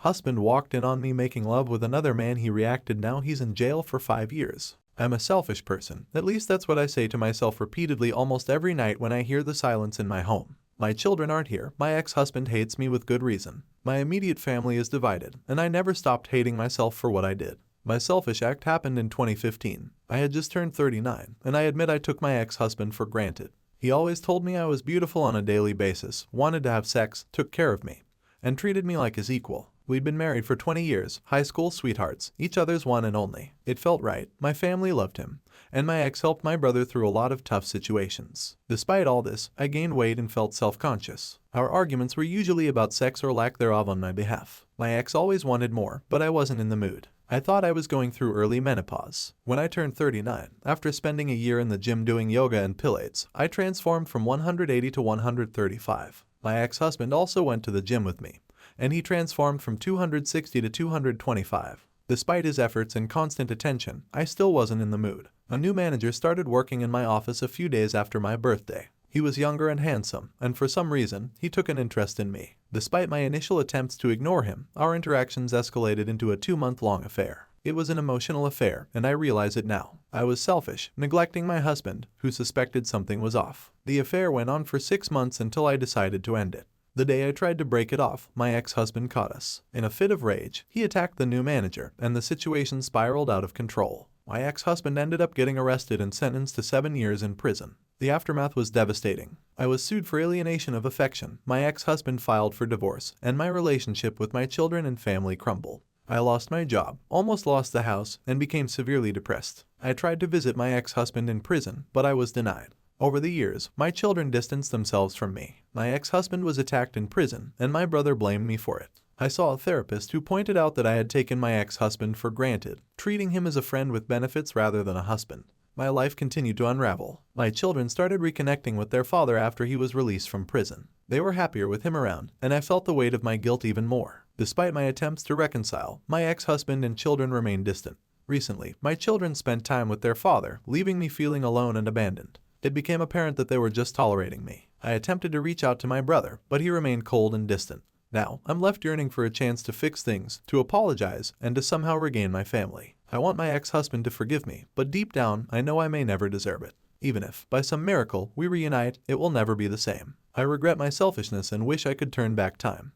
Husband walked in on me making love with another man. He reacted. Now he's in jail for 5 years. I'm a selfish person. At least that's what I say to myself repeatedly almost every night when I hear the silence in my home. My children aren't here. My ex-husband hates me with good reason. My immediate family is divided, and I never stopped hating myself for what I did. My selfish act happened in 2015. I had just turned 39, and I admit I took my ex-husband for granted. He always told me I was beautiful on a daily basis, wanted to have sex, took care of me, and treated me like his equal. We'd been married for 20 years, high school sweethearts, each other's one and only. It felt right, my family loved him, and my ex helped my brother through a lot of tough situations. Despite all this, I gained weight and felt self-conscious. Our arguments were usually about sex or lack thereof on my behalf. My ex always wanted more, but I wasn't in the mood. I thought I was going through early menopause. When I turned 39, after spending a year in the gym doing yoga and pilates, I transformed from 180 to 135. My ex-husband also went to the gym with me, and he transformed from 260 to 225. Despite his efforts and constant attention, I still wasn't in the mood. A new manager started working in my office a few days after my birthday. He was younger and handsome, and for some reason, he took an interest in me. Despite my initial attempts to ignore him, our interactions escalated into a 2-month-long affair. It was an emotional affair, and I realize it now. I was selfish, neglecting my husband, who suspected something was off. The affair went on for 6 months until I decided to end it. The day I tried to break it off, my ex-husband caught us. In a fit of rage, he attacked the new manager, and the situation spiraled out of control. My ex-husband ended up getting arrested and sentenced to 7 years in prison. The aftermath was devastating. I was sued for alienation of affection, my ex-husband filed for divorce, and my relationship with my children and family crumbled. I lost my job, almost lost the house, and became severely depressed. I tried to visit my ex-husband in prison, but I was denied. Over the years, my children distanced themselves from me. My ex-husband was attacked in prison, and my brother blamed me for it. I saw a therapist who pointed out that I had taken my ex-husband for granted, treating him as a friend with benefits rather than a husband. My life continued to unravel. My children started reconnecting with their father after he was released from prison. They were happier with him around, and I felt the weight of my guilt even more. Despite my attempts to reconcile, my ex-husband and children remained distant. Recently, my children spent time with their father, leaving me feeling alone and abandoned. It became apparent that they were just tolerating me. I attempted to reach out to my brother, but he remained cold and distant. Now, I'm left yearning for a chance to fix things, to apologize, and to somehow regain my family. I want my ex-husband to forgive me, but deep down, I know I may never deserve it. Even if, by some miracle, we reunite, it will never be the same. I regret my selfishness and wish I could turn back time.